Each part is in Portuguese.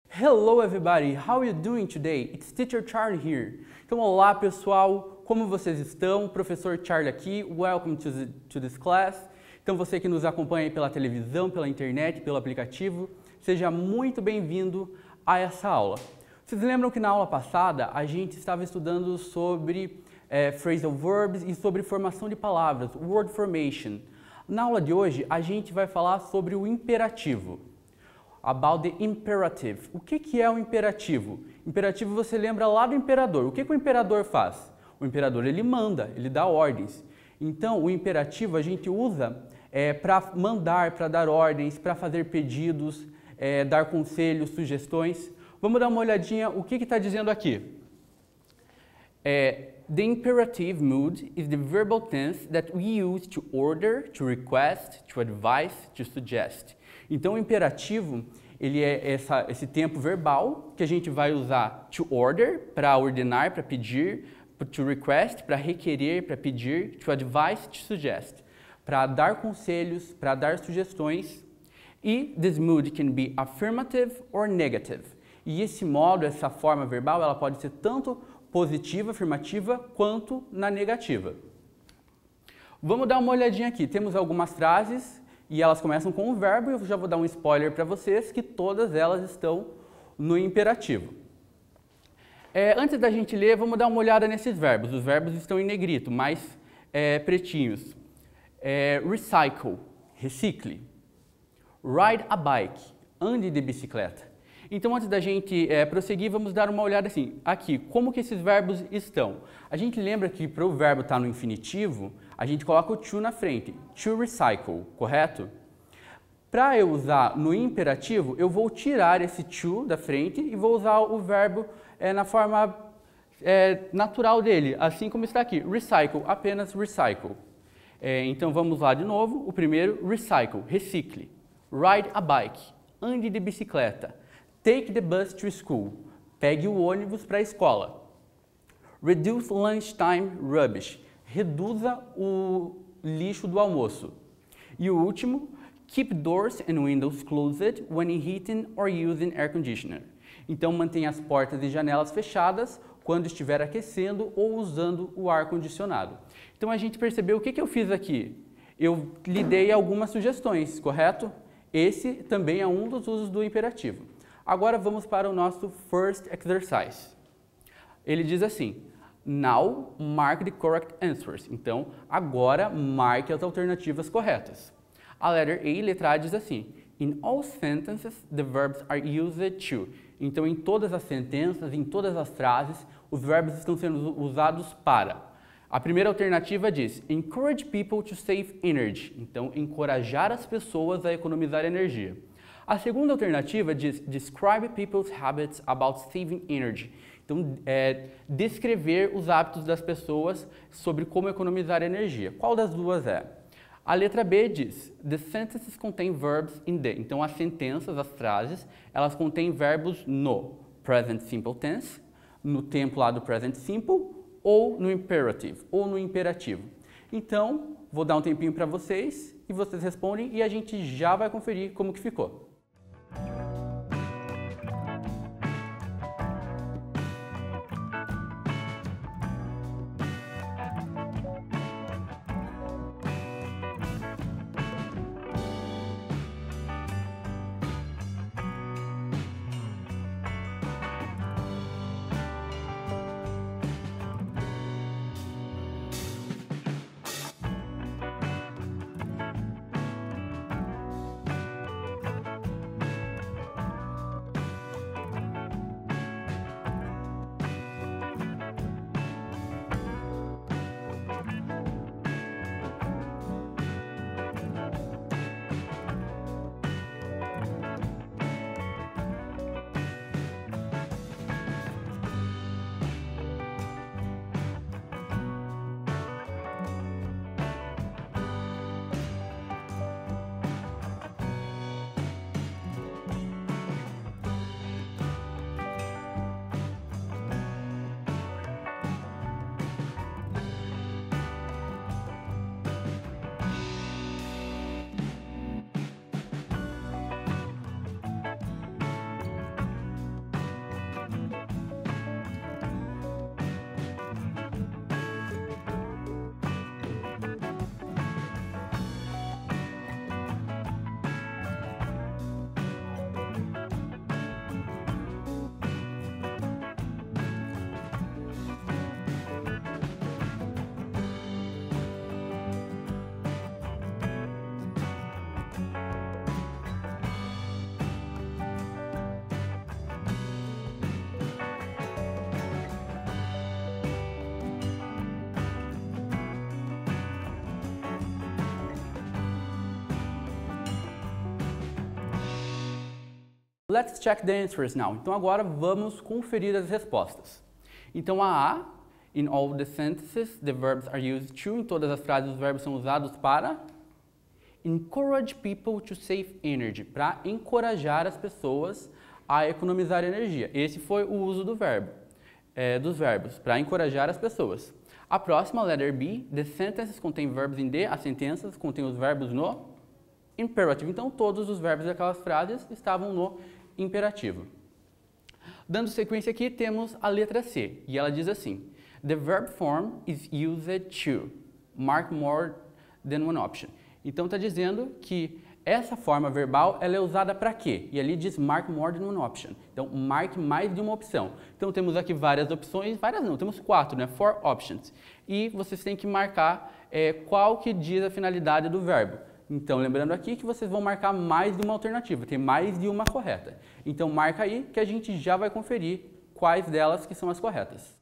Hello everybody, how are you doing today? It's Teacher Charlie here. Então, olá pessoal, como vocês estão? Professor Charlie aqui, welcome to this class. Então, você que nos acompanha pela televisão, pela internet, pelo aplicativo, seja muito bem-vindo a essa aula. Vocês lembram que na aula passada a gente estava estudando sobre phrasal verbs e sobre formação de palavras, word formation. Na aula de hoje a gente vai falar sobre o imperativo. About the imperative. O que é o imperativo? Imperativo você lembra lá do imperador. O que o imperador faz? O imperador ele manda, ele dá ordens. Então o imperativo a gente usa para mandar, para dar ordens, para fazer pedidos, dar conselhos, sugestões. Vamos dar uma olhadinha o que está dizendo aqui. The imperative mood is the verbal tense that we use to order, to request, to advise, to suggest. Então, o imperativo, ele é esse tempo verbal que a gente vai usar to order, para ordenar, para pedir, to request, para requerer, para pedir, to advise, to suggest, para dar conselhos, para dar sugestões. E this mood can be affirmative or negative. E esse modo, essa forma verbal, ela pode ser tanto positiva, afirmativa, quanto na negativa. Vamos dar uma olhadinha aqui. Temos algumas frases e elas começam com um verbo, e eu já vou dar um spoiler para vocês que todas elas estão no imperativo. Antes da gente ler, vamos dar uma olhada nesses verbos. Os verbos estão em negrito, mais pretinhos. Recycle, recicle. Ride a bike, ande de bicicleta. Então, antes da gente prosseguir, vamos dar uma olhada assim, aqui, como que esses verbos estão. A gente lembra que para o verbo estar no infinitivo, a gente coloca o to na frente, to recycle, correto? Para eu usar no imperativo, eu vou tirar esse to da frente e vou usar o verbo na forma natural dele, assim como está aqui, recycle, apenas recycle. Então, vamos lá de novo, o primeiro, recycle, recicle. Ride a bike, ande de bicicleta. Take the bus to school. Pegue o ônibus para a escola. Reduce lunchtime rubbish. Reduza o lixo do almoço. E o último, keep doors and windows closed when heating or using air conditioner. Então, mantenha as portas e janelas fechadas quando estiver aquecendo ou usando o ar-condicionado. Então, a gente percebeu o que eu fiz aqui. Eu lhe dei algumas sugestões, correto? Esse também é um dos usos do imperativo. Agora vamos para o nosso first exercise. Ele diz assim, now mark the correct answers. Então, agora marque as alternativas corretas. A letter A, letra A, diz assim, in all sentences the verbs are used to. Então, em todas as sentenças, em todas as frases, os verbos estão sendo usados para. A primeira alternativa diz, encourage people to save energy. Então, encorajar as pessoas a economizar energia. A segunda alternativa diz describe people's habits about saving energy. Então, descrever os hábitos das pessoas sobre como economizar energia. Qual das duas é? A letra B diz the sentences contain verbs in the. Então, as sentenças, as frases, elas contêm verbos no present simple tense, no tempo lá do present simple, ou no imperative, ou no imperativo. Então, vou dar um tempinho para vocês e vocês respondem e a gente já vai conferir como que ficou. Let's check the answers now. Então agora vamos conferir as respostas. Então a in all the sentences, the verbs are used to. Em todas as frases, os verbos são usados para encourage people to save energy, para encorajar as pessoas a economizar energia. Esse foi o uso do verbo, dos verbos, para encorajar as pessoas. A próxima, letter B, the sentences contém verbs in the, as sentenças contêm os verbos no imperative. Então, todos os verbos daquelas frases estavam no imperativo. Dando sequência aqui, temos a letra C, e ela diz assim: the verb form is used to mark more than one option. Então, está dizendo que essa forma verbal ela é usada para quê? E ali diz mark more than one option. Então, marque mais de uma opção. Então, temos aqui várias opções, várias não, temos 4, né? 4 options. E vocês têm que marcar qual que diz a finalidade do verbo. Então, lembrando aqui que vocês vão marcar mais de uma alternativa, tem mais de uma correta. Então, marca aí que a gente já vai conferir quais delas que são as corretas.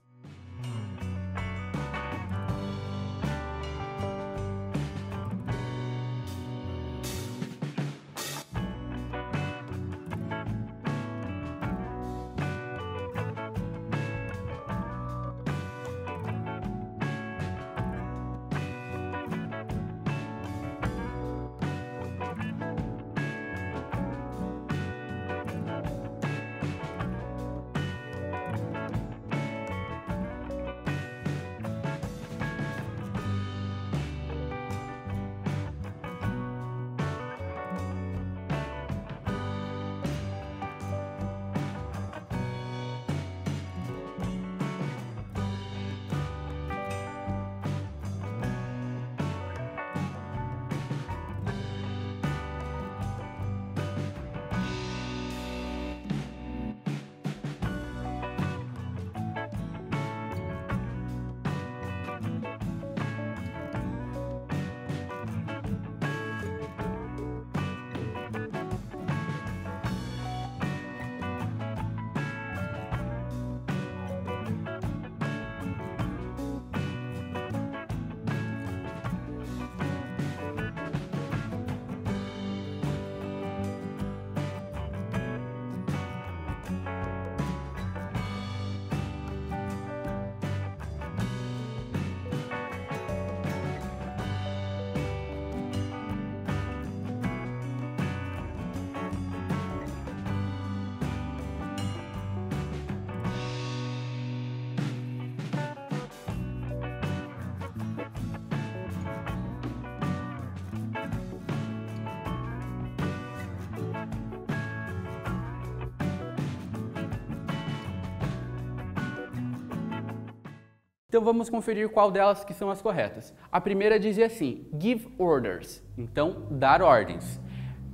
Então vamos conferir qual delas que são as corretas. A primeira dizia assim, give orders, então dar ordens.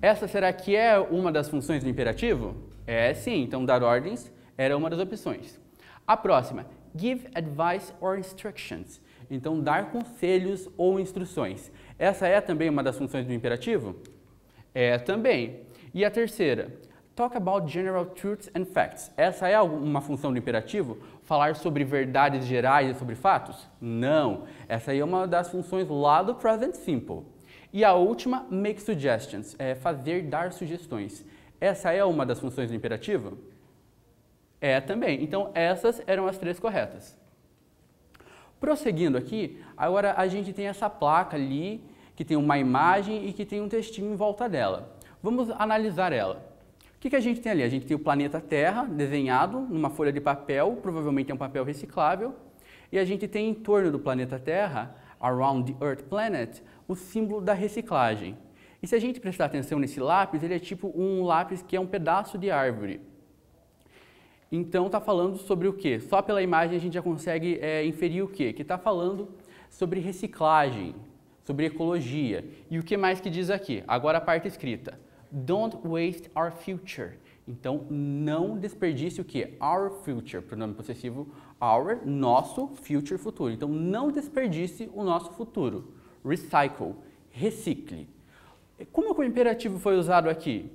Essa será que é uma das funções do imperativo? É sim, então dar ordens era uma das opções. A próxima, give advice or instructions, então dar conselhos ou instruções. Essa é também uma das funções do imperativo? É também. E a terceira, talk about general truths and facts. Essa é uma função do imperativo? Falar sobre verdades gerais e sobre fatos? Não. Essa aí é uma das funções lá do present simple. E a última, make suggestions, é fazer, dar sugestões. Essa é uma das funções do imperativo? É também. Então, essas eram as 3 corretas. Prosseguindo aqui, agora a gente tem essa placa ali, que tem uma imagem e que tem um textinho em volta dela. Vamos analisar ela. O que a gente tem ali? A gente tem o planeta Terra desenhado numa folha de papel, provavelmente é um papel reciclável, e a gente tem em torno do planeta Terra, around the Earth Planet, o símbolo da reciclagem. E se a gente prestar atenção nesse lápis, ele é tipo um lápis que é um pedaço de árvore. Então está falando sobre o quê? Só pela imagem a gente já consegue inferir o quê? Que está falando sobre reciclagem, sobre ecologia. E o que mais que diz aqui? Agora a parte escrita. Don't waste our future. Então, não desperdice o quê? Our future, pronome possessivo our, nosso, future, futuro. Então, não desperdice o nosso futuro. Recycle, recicle. Como que o imperativo foi usado aqui?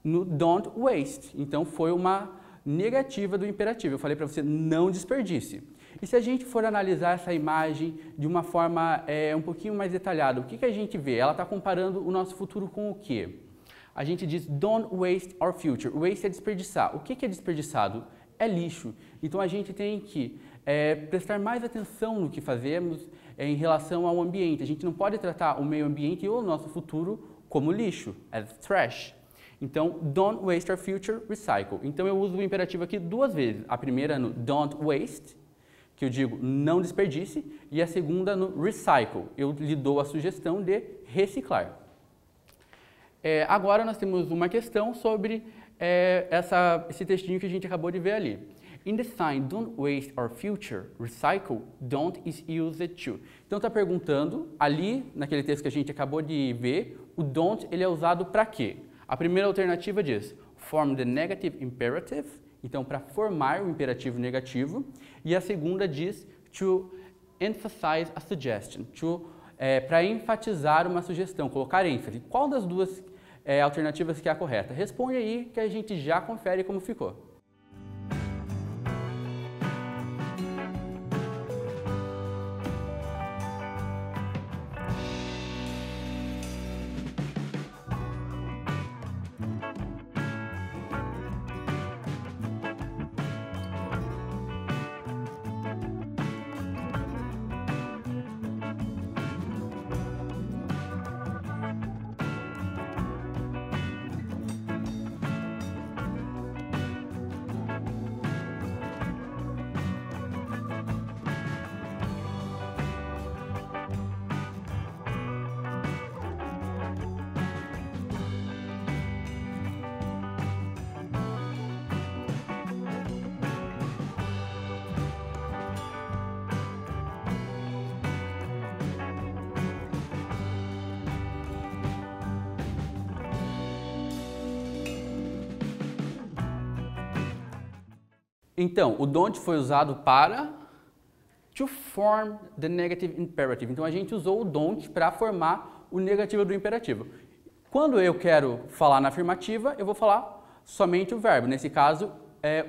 No don't waste. Então, foi uma negativa do imperativo. Eu falei para você, não desperdice. E se a gente for analisar essa imagem de uma forma um pouquinho mais detalhada, o que a gente vê? Ela está comparando o nosso futuro com o quê? a gente diz don't waste our future. Waste é desperdiçar. O que é desperdiçado? É lixo. Então a gente tem que prestar mais atenção no que fazemos em relação ao ambiente. A gente não pode tratar o meio ambiente ou o nosso futuro como lixo, as trash. Então, don't waste our future, recycle. Então eu uso o imperativo aqui duas vezes. A primeira no don't waste, que eu digo não desperdice, e a segunda no recycle. Eu lhe dou a sugestão de reciclar. Agora nós temos uma questão sobre esse textinho que a gente acabou de ver ali. In the sign, don't waste our future, recycle, don't is used to. Então está perguntando, ali naquele texto que a gente acabou de ver, o don't ele é usado para quê? A primeira alternativa diz form the negative imperative, então para formar o imperativo negativo, e a segunda diz to emphasize a suggestion, para enfatizar uma sugestão, colocar ênfase. Qual das duas alternativas que é a correta? Responde aí que a gente já confere como ficou. Então, o don't foi usado para to form the negative imperative. Então, a gente usou o don't para formar o negativo do imperativo. Quando eu quero falar na afirmativa, eu vou falar somente o verbo. Nesse caso,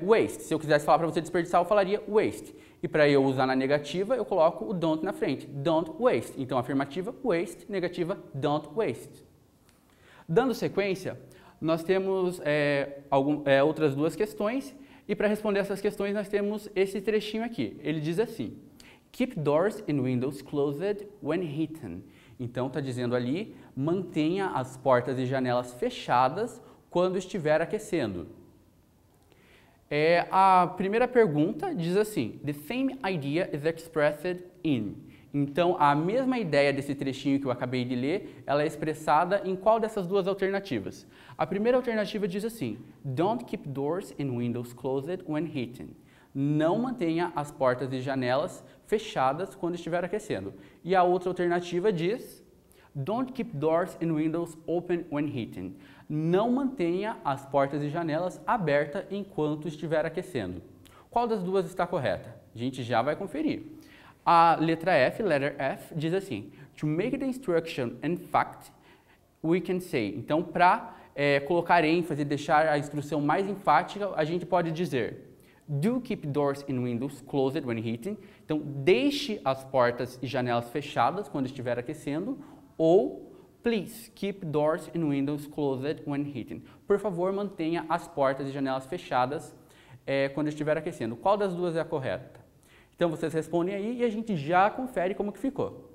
waste. Se eu quisesse falar para você desperdiçar, eu falaria waste. E para eu usar na negativa, eu coloco o don't na frente. Don't waste. Então, afirmativa, waste. Negativa, don't waste. Dando sequência, nós temos outras duas questões. E para responder essas questões, nós temos esse trechinho aqui. Ele diz assim, keep doors and windows closed when heaten. Então, está dizendo ali, mantenha as portas e janelas fechadas quando estiver aquecendo. A primeira pergunta diz assim, the same idea is expressed in. Então, a mesma ideia desse trechinho que eu acabei de ler, ela é expressada em qual dessas duas alternativas? A primeira alternativa diz assim, don't keep doors and windows closed when heating. Não mantenha as portas e janelas fechadas quando estiver aquecendo. E a outra alternativa diz, don't keep doors and windows open when heating. Não mantenha as portas e janelas abertas enquanto estiver aquecendo. Qual das duas está correta? A gente já vai conferir. A letra F, letter F, diz assim, to make the instruction in fact, we can say. Então, para colocar ênfase e deixar a instrução mais enfática, a gente pode dizer, do keep doors and windows closed when heating. Então, deixe as portas e janelas fechadas quando estiver aquecendo, ou please keep doors and windows closed when heating. Por favor, mantenha as portas e janelas fechadas quando estiver aquecendo. Qual das duas é a correta? Então, vocês respondem aí e a gente já confere como que ficou.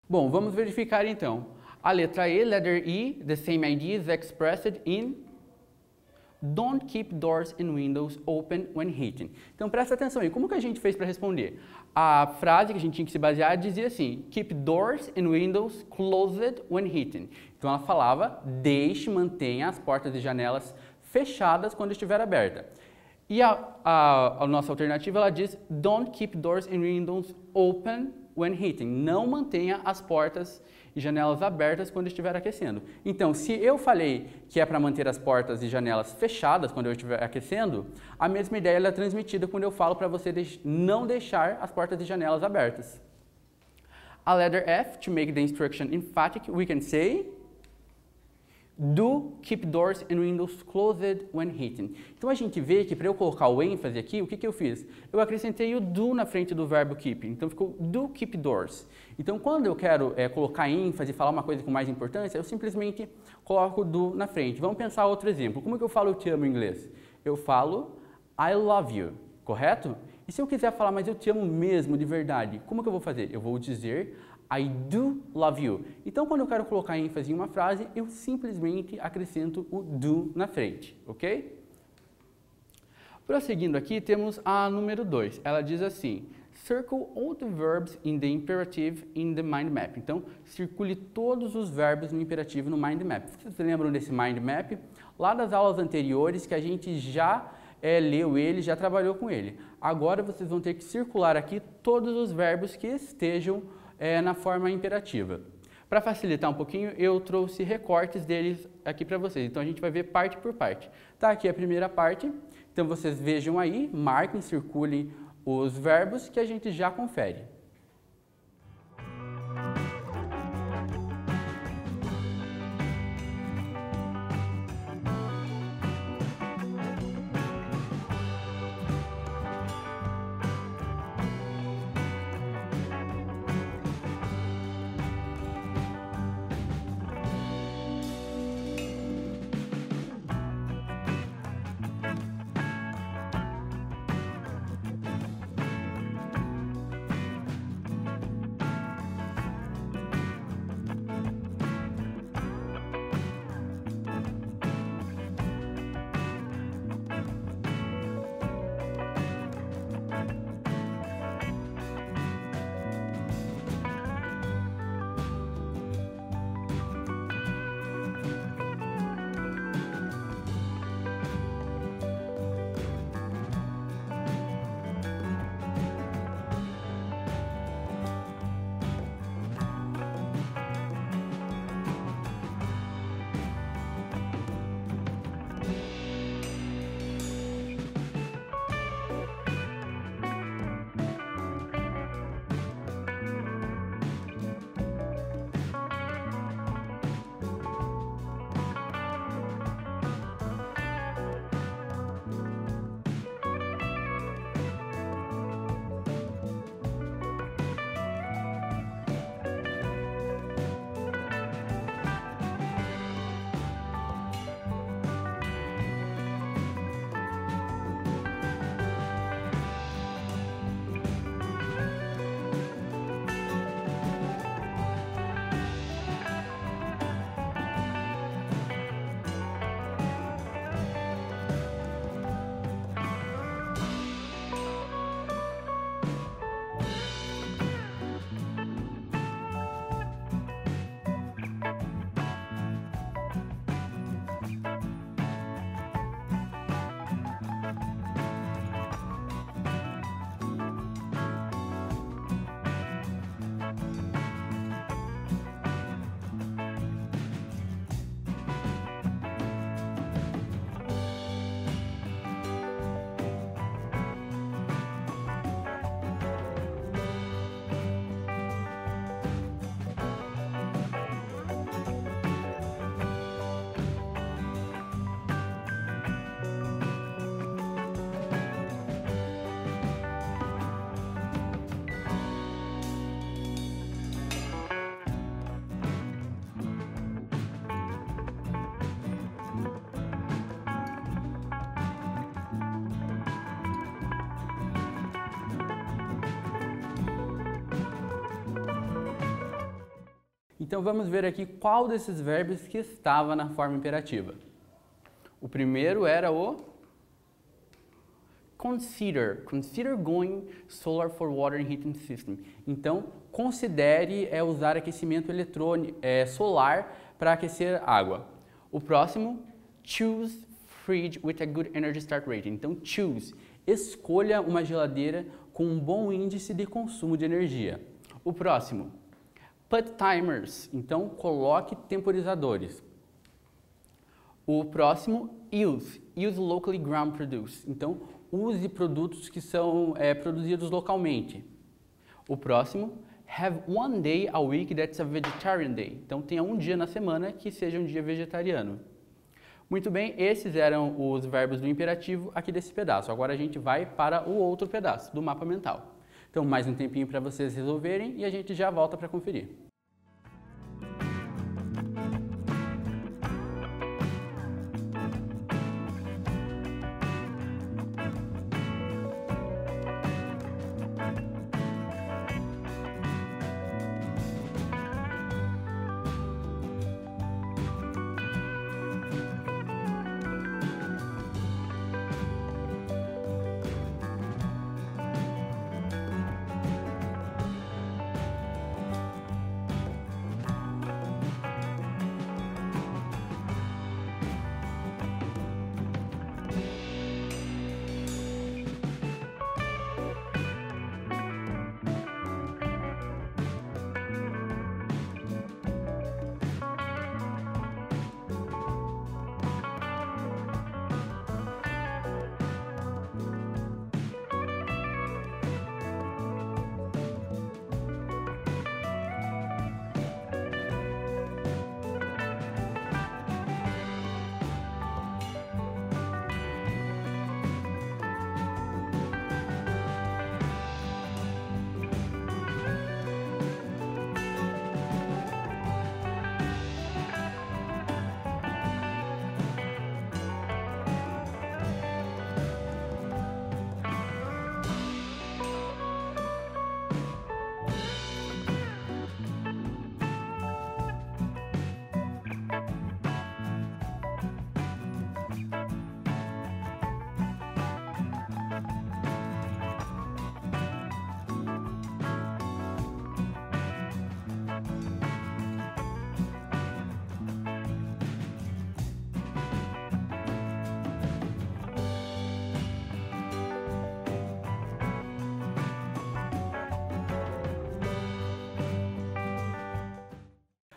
Bom, vamos verificar então. A letra E, letter E, the same idea is expressed in don't keep doors and windows open when heating. Então presta atenção aí, como que a gente fez para responder? A frase que a gente tinha que se basear dizia assim, keep doors and windows closed when heating. Então ela falava, mantenha as portas e janelas fechadas quando estiver aberta. E a nossa alternativa, ela diz, don't keep doors and windows open when heating. Não mantenha as portas e janelas abertas quando estiver aquecendo. Então, se eu falei que é para manter as portas e janelas fechadas quando eu estiver aquecendo, a mesma ideia é transmitida quando eu falo para você não deixar as portas e janelas abertas. A letter F, to make the instruction emphatic, we can say do keep doors and windows closed when heating. Então a gente vê que para eu colocar o ênfase aqui, o que eu fiz? Eu acrescentei o do na frente do verbo keep, então ficou do keep doors. Então quando eu quero colocar ênfase e falar uma coisa com mais importância, eu simplesmente coloco do na frente. Vamos pensar outro exemplo. Como que eu falo eu te amo em inglês? Eu falo I love you, correto? E se eu quiser falar, mas eu te amo mesmo, de verdade, como que eu vou fazer? Eu vou dizer I do love you. Então, quando eu quero colocar ênfase em uma frase, eu simplesmente acrescento o do na frente, ok? Prosseguindo aqui, temos a número 2. Ela diz assim, circle all the verbs in the imperative in the mind map. Então, circule todos os verbos no imperativo no mind map. Vocês lembram desse mind map? Lá das aulas anteriores que a gente já leu ele, já trabalhou com ele. Agora, vocês vão ter que circular aqui todos os verbos que estejam na forma imperativa. Para facilitar um pouquinho, eu trouxe recortes deles aqui para vocês. Então, a gente vai ver parte por parte. Tá aqui a primeira parte. Então, vocês vejam aí, marquem, circulem os verbos que a gente já confere. Então vamos ver aqui qual desses verbos que estava na forma imperativa. O primeiro era o consider. Consider going solar for water and heating system. Então, considere usar aquecimento eletrônico, solar para aquecer água. O próximo, choose fridge with a good energy start rating. Então, choose. Escolha uma geladeira com um bom índice de consumo de energia. O próximo, put timers. Então, coloque temporizadores. O próximo, use locally ground produce. Então, use produtos que são produzidos localmente. O próximo, have one day a week that's a vegetarian day. Então, tenha um dia na semana que seja um dia vegetariano. Muito bem, esses eram os verbos do imperativo aqui desse pedaço. Agora a gente vai para o outro pedaço do mapa mental. Então, mais um tempinho para vocês resolverem e a gente já volta para conferir.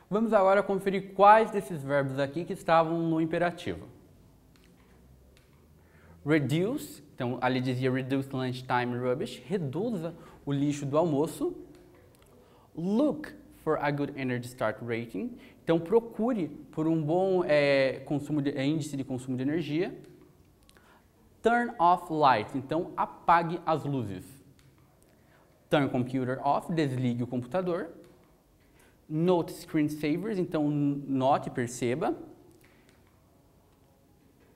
Vamos agora conferir quais desses verbos aqui que estavam no imperativo. Reduce, então ali dizia reduce lunchtime rubbish, reduza o lixo do almoço. Look for a good energy start rating, então procure por um bom índice de consumo de energia. Turn off lights, então apague as luzes. Turn computer off, desligue o computador. Note screensavers, então note, perceba.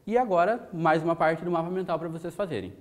E agora, mais uma parte do mapa mental para vocês fazerem.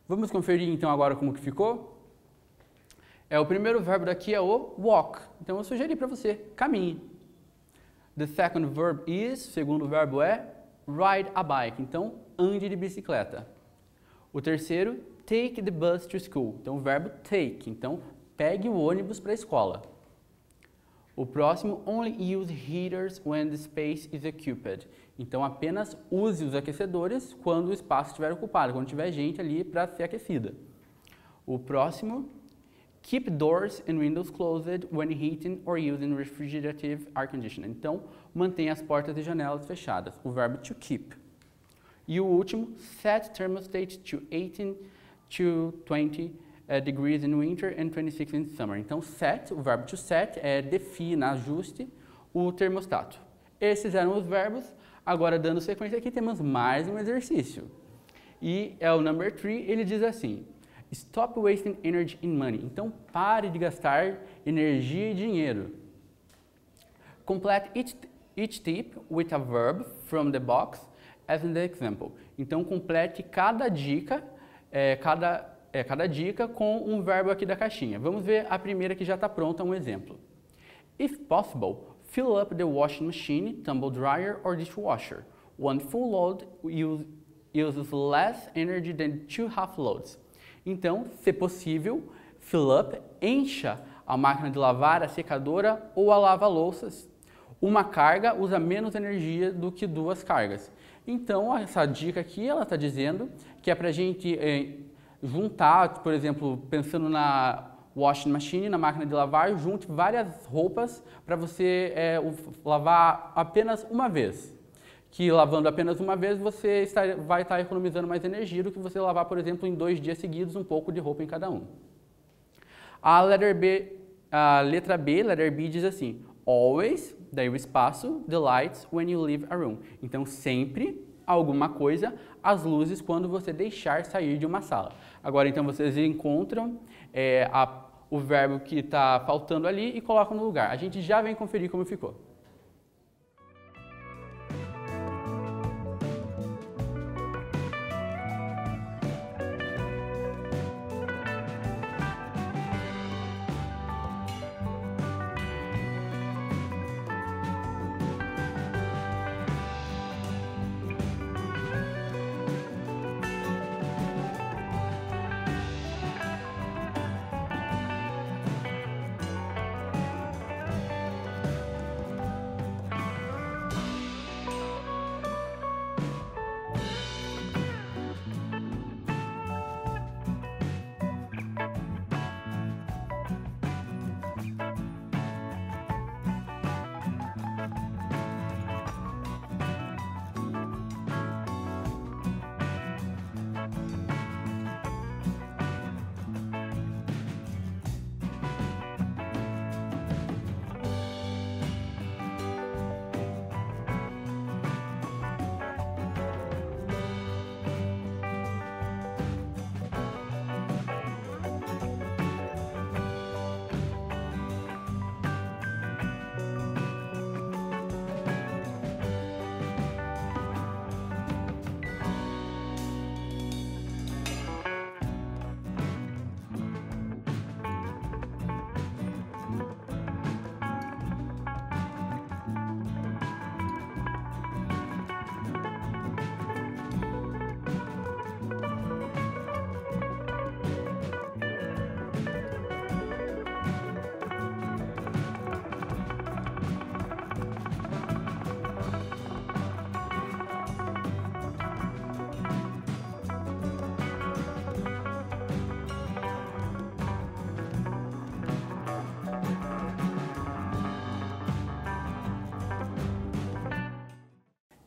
Vamos conferir então agora como que ficou? O primeiro verbo daqui é o walk. Então eu sugeri para você, caminhe. The second verb is, segundo verbo é ride a bike. Então ande de bicicleta. O terceiro, take the bus to school. Então o verbo take. Então pegue o ônibus para a escola. O próximo, only use heaters when the space is occupied. Então, apenas use os aquecedores quando o espaço estiver ocupado, quando tiver gente ali para ser aquecida. O próximo, keep doors and windows closed when heating or using refrigerative air conditioning. Então, mantenha as portas e janelas fechadas. O verbo to keep. E o último, set thermostat to 18 to 20 degrees in winter and 26 in summer. Então, set, o verbo to set, defina, ajuste o termostato. Esses eram os verbos. Agora, dando sequência aqui, temos mais um exercício. E é o number 3, ele diz assim, stop wasting energy and money. Então, pare de gastar energia e dinheiro. Complete each tip with a verb from the box as in the example. Então, complete cada dica, cada dica com um verbo aqui da caixinha. Vamos ver a primeira que já está pronta, um exemplo. If possible, fill up the washing machine, tumble dryer or dishwasher. One full load uses less energy than 2 half loads. Então, se possível, fill up, encha a máquina de lavar, a secadora ou a lava-louças. Uma carga usa menos energia do que 2 cargas. Então, essa dica aqui, ela está dizendo que é para a gente juntar, por exemplo, pensando na washing machine, na máquina de lavar, junte várias roupas para você lavar apenas uma vez. Que lavando apenas uma vez, você vai estar economizando mais energia do que você lavar, por exemplo, em 2 dias seguidos, um pouco de roupa em cada um. A letra B, letter B diz assim, always, daí o espaço, the lights when you leave a room. Então, sempre alguma coisa, as luzes quando você deixar sair de uma sala. Agora, então, vocês encontram o verbo que está faltando ali e colocam no lugar. A gente já vem conferir como ficou.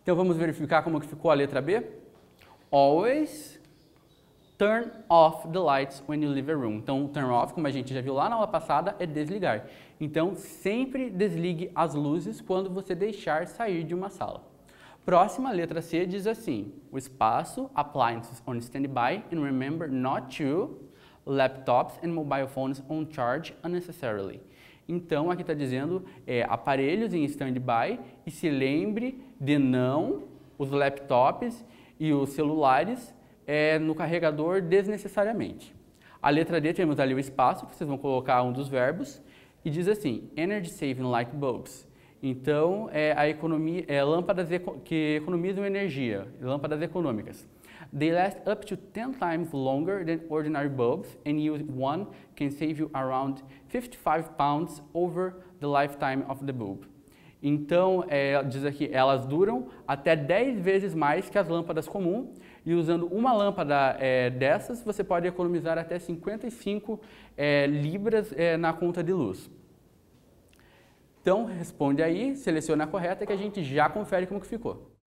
Então vamos verificar como que ficou a letra B? Always turn off the lights when you leave a room. Então, turn off, como a gente já viu lá na aula passada, é desligar. Então, sempre desligue as luzes quando você deixar sair de uma sala. Próxima, letra C, diz assim, o espaço, appliances on standby, and remember not to laptops and mobile phones on charge unnecessarily. Então, aqui está dizendo aparelhos em standby e se lembre de não os laptops e os celulares no carregador desnecessariamente. A letra D temos ali o espaço, que vocês vão colocar um dos verbos, e diz assim, energy saving light bulbs. Então, lâmpadas que economizam energia, lâmpadas econômicas. They last up to 10 times longer than ordinary bulbs, and use one can save you around 55 pounds over the lifetime of the bulb. Então, diz aqui, elas duram até 10 vezes mais que as lâmpadas comuns, e usando uma lâmpada dessas, você pode economizar até 55 libras na conta de luz. Então, responde aí, seleciona a correta que a gente já confere como que ficou.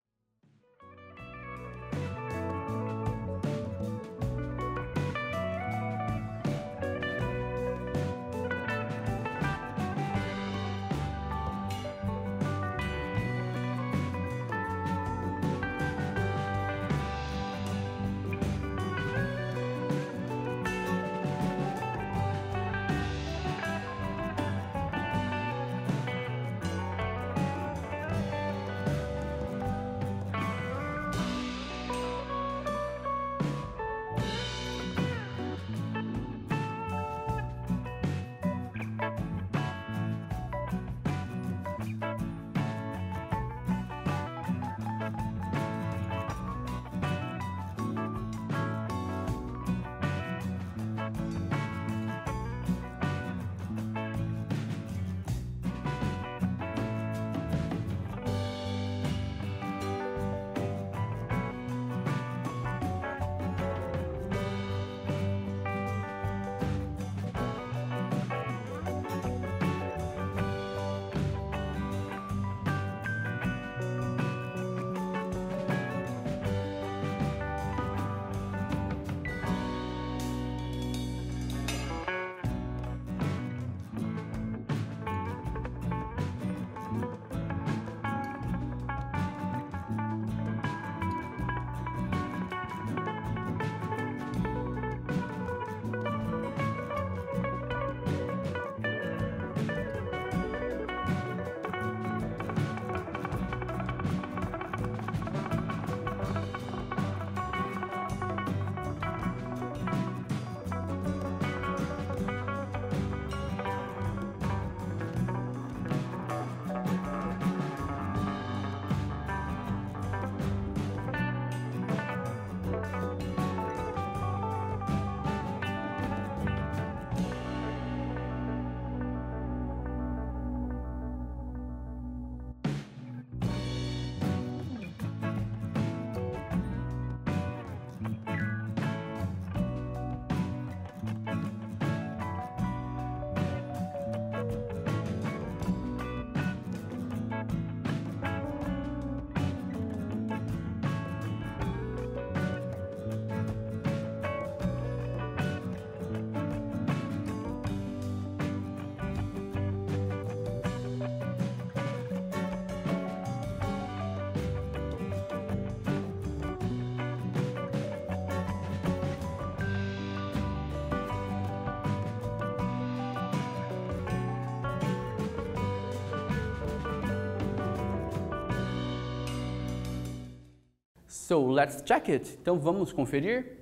So, let's check it. Então, vamos conferir?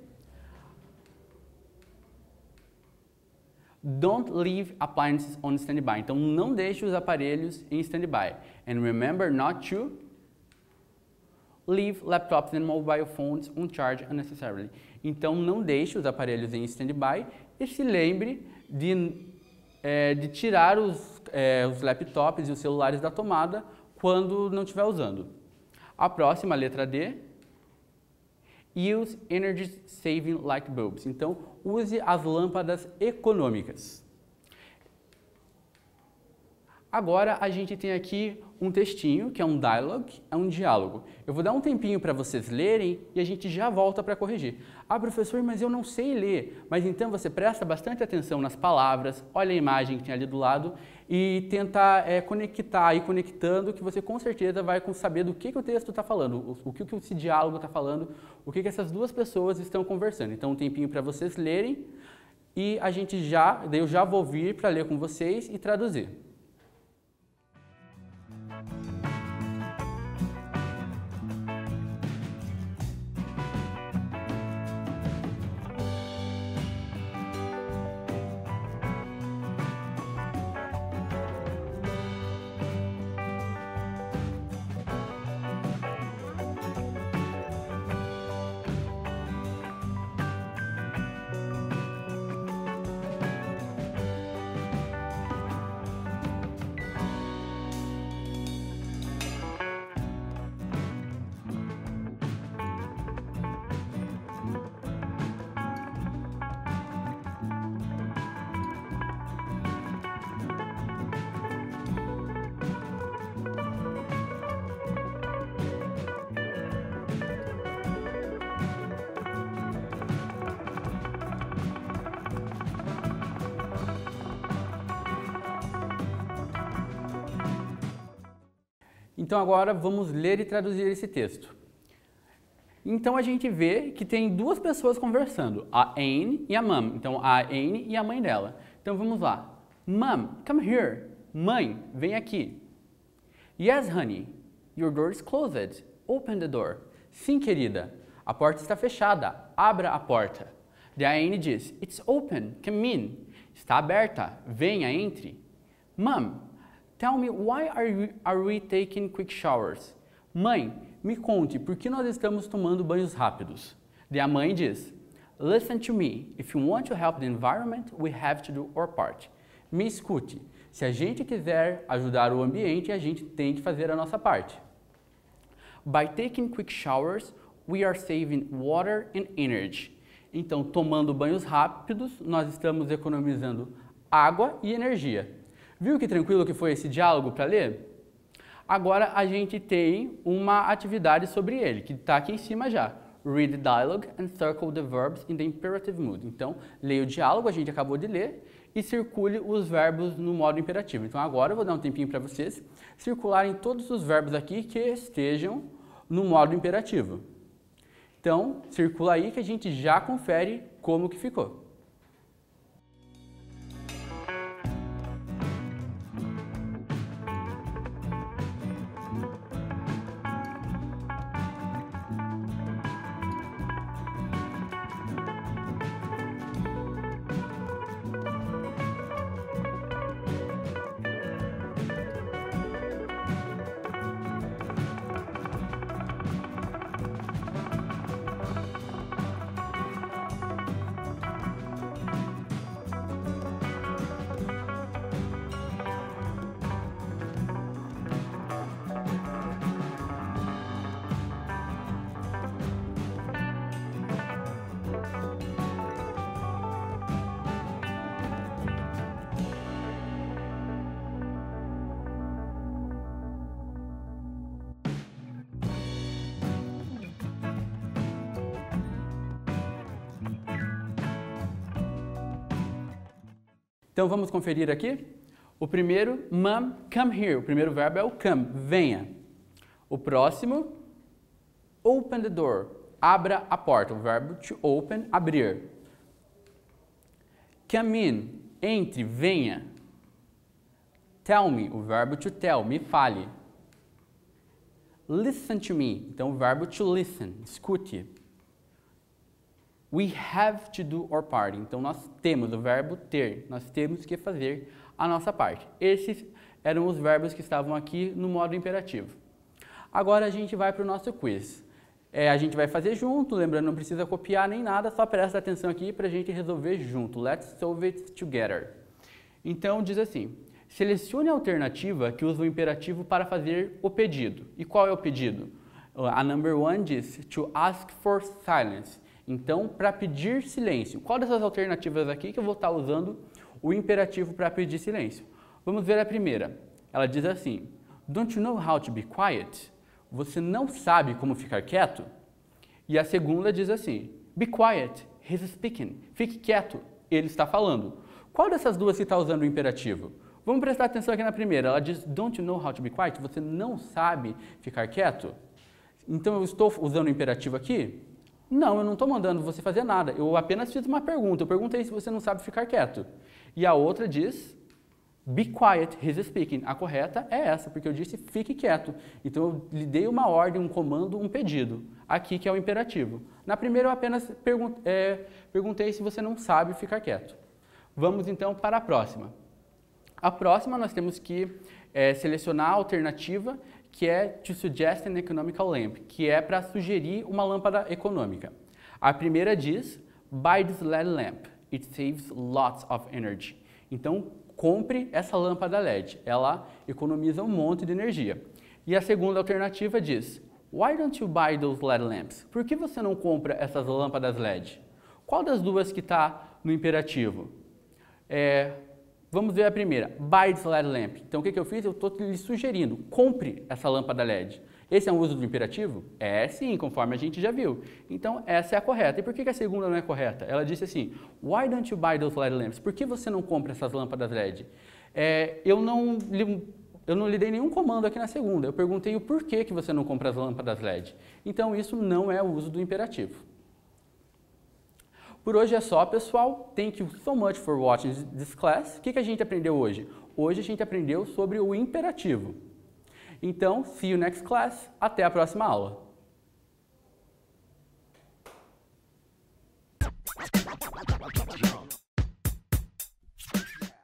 Don't leave appliances on standby. Então, não deixe os aparelhos em standby. And remember not to leave laptops and mobile phones on charge unnecessarily. Então, não deixe os aparelhos em standby e se lembre de tirar os laptops e os celulares da tomada quando não estiver usando. A próxima, a letra D. Use energy saving light bulbs. Então, use as lâmpadas econômicas. Agora, a gente tem aqui um textinho, que é um dialogue, é um diálogo. Eu vou dar um tempinho para vocês lerem e a gente já volta para corrigir. Ah, professor, mas eu não sei ler. Mas então você presta bastante atenção nas palavras, olha a imagem que tem ali do lado e tenta conectar, ir conectando, que você com certeza vai saber do que o texto está falando, o que esse diálogo está falando, o que essas duas pessoas estão conversando. Então, um tempinho para vocês lerem e daí eu já vou vir para ler com vocês e traduzir. Então agora vamos ler e traduzir esse texto. Então a gente vê que tem duas pessoas conversando, a Anne e a Mom. Então a Anne e a mãe dela. Então vamos lá. Mom, come here. Mãe, vem aqui. Yes, honey. Your door is closed. Open the door. Sim, querida. A porta está fechada. Abra a porta. Daí a Anne diz, it's open. Come in. Está aberta. Venha, entre. Mom, tell me why are we taking quick showers? Mãe, me conte por que nós estamos tomando banhos rápidos. Daí a mãe diz, listen to me. If you want to help the environment, we have to do our part. Me escute. Se a gente quiser ajudar o ambiente, a gente tem que fazer a nossa parte. By taking quick showers, we are saving water and energy. Então, tomando banhos rápidos, nós estamos economizando água e energia. Viu que tranquilo que foi esse diálogo para ler? Agora a gente tem uma atividade sobre ele, que está aqui em cima já. Read the dialogue and circle the verbs in the imperative mood. Então, leia o diálogo, a gente acabou de ler, e circule os verbos no modo imperativo. Então agora eu vou dar um tempinho para vocês circularem todos os verbos aqui que estejam no modo imperativo. Então, circula aí que a gente já confere como que ficou. Então vamos conferir aqui. O primeiro, Mom, come here. O primeiro verbo é o come, venha. O próximo, open the door. Abra a porta. O verbo to open, abrir. Come in, entre, venha. Tell me, o verbo to tell, me fale. Listen to me, então o verbo to listen, escute. We have to do our part. Então, nós temos o verbo ter. Nós temos que fazer a nossa parte. Esses eram os verbos que estavam aqui no modo imperativo. Agora, a gente vai para o nosso quiz. A gente vai fazer junto, lembrando, não precisa copiar nem nada, só presta atenção aqui para a gente resolver junto. Let's solve it together. Então, diz assim, selecione a alternativa que usa o imperativo para fazer o pedido. E qual é o pedido? A number one diz, to ask for silence. Então, para pedir silêncio. Qual dessas alternativas aqui que eu vou estar usando o imperativo para pedir silêncio? Vamos ver a primeira. Ela diz assim, don't you know how to be quiet? Você não sabe como ficar quieto? E a segunda diz assim, be quiet, he's speaking. Fique quieto, ele está falando. Qual dessas duas que está usando o imperativo? Vamos prestar atenção aqui na primeira. Ela diz, don't you know how to be quiet? Você não sabe ficar quieto? Então, eu estou usando o imperativo aqui? Não, eu não estou mandando você fazer nada. Eu apenas fiz uma pergunta. Eu perguntei se você não sabe ficar quieto. E a outra diz, be quiet, he's speaking. A correta é essa, porque eu disse fique quieto. Então, eu lhe dei uma ordem, um comando, um pedido. Aqui que é o imperativo. Na primeira, eu apenas perguntei se você não sabe ficar quieto. Vamos, então, para a próxima. A próxima, nós temos que selecionar a alternativa que é to suggest an economical lamp, que é para sugerir uma lâmpada econômica. A primeira diz, buy this LED lamp, it saves lots of energy. Então, compre essa lâmpada LED, ela economiza um monte de energia. E a segunda alternativa diz, why don't you buy those LED lamps? Por que você não compra essas lâmpadas LED? Qual das duas que está no imperativo? Vamos ver a primeira, buy this LED lamp. Então, o que eu fiz? Eu estou lhe sugerindo, compre essa lâmpada LED. Esse é um uso do imperativo? É sim, conforme a gente já viu. Então, essa é a correta. E por que a segunda não é correta? Ela disse assim, why don't you buy those LED lamps? Por que você não compra essas lâmpadas LED? Eu eu não lhe dei nenhum comando aqui na segunda, eu perguntei o porquê que você não compra as lâmpadas LED. Então isso não é o uso do imperativo. Por hoje é só, pessoal. Thank you so much for watching this class. O que a gente aprendeu hoje? Hoje a gente aprendeu sobre o imperativo. Então, see you next class. Até a próxima aula.